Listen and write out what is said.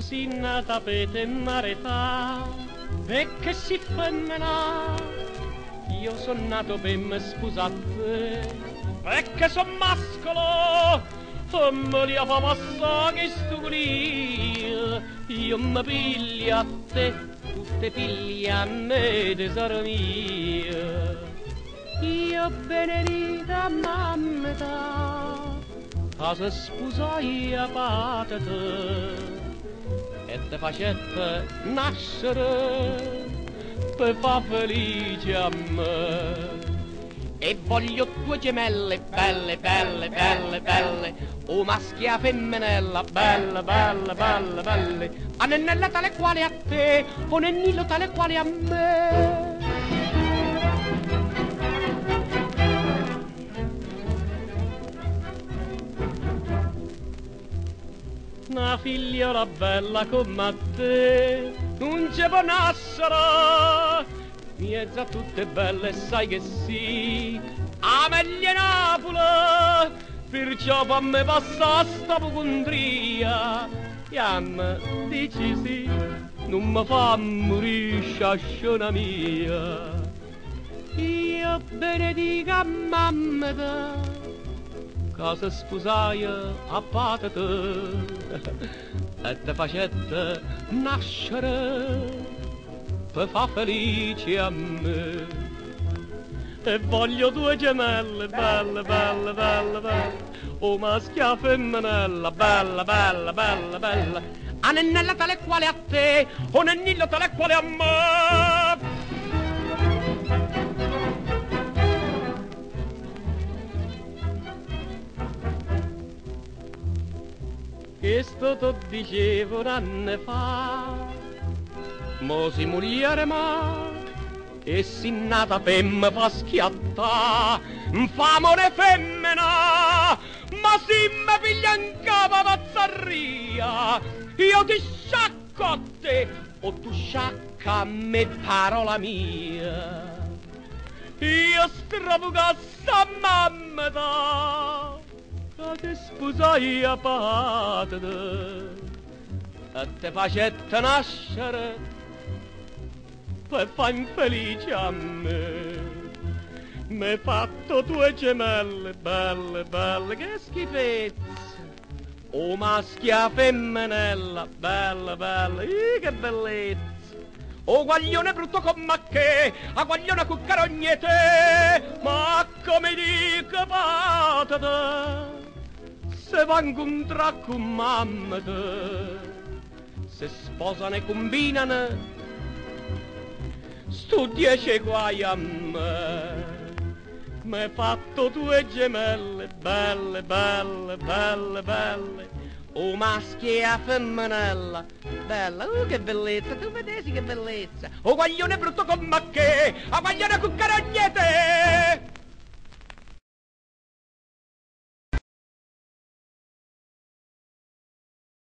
si nata per temerità e che si femmina. Io son nato per me scusate e che son mascolo e me li fa passare sto grillo. Io mi piglio a te, tu te pigli a me, tesoro mio. Io benedita mamma a se sposai a patata e te facette nascere per fa felice a me. E voglio due gemelle belle, belle, belle, belle, o maschia femminella, belle, belle, belle, belle, a nennella tale quale a te, o nennillo tale quale a me. Una figliola bella come te non ci può nascere, miezza tutte belle sai che sì, a meglio Napoli, perciò fammi passare sta pocondria, e a me dici sì, non mi fa morire sciasciona mia. Io benedica mamma che se sposai a patata e te facette nascere per fa felice a me. E voglio due gemelle belle, belle, belle, belle, o maschia femminella, bella, bella, bella, bella, a nennella tale quale a te, o nennillo tale quale a me. Questo ti dicevo un anno fa, mo si muliere ma e si nata per me fa schiattà, famone femmina, ma si me piglia in capa pazzarria, io ti sciacco a te o tu sciacca a me, parola mia. Io strabugassa mamma da che ti sposai a patata e te facette nascere per fa infelice a me. M'hai fatto due gemelle belle, belle, che schifezza, o maschia femminella, bella, bella, che bellezza. O guaglione brutto come che, a guaglione cuccarognete, ma come dico patata, se va incontrare con mamma te, se sposano e combinano, stu 10 guai a me. M'hai fatto due gemelle belle, belle, belle, belle, o maschia femminella, bella, che bellezza, tu vedesi che bellezza, o guaglione brutto come che, a guaglione cuccarognete.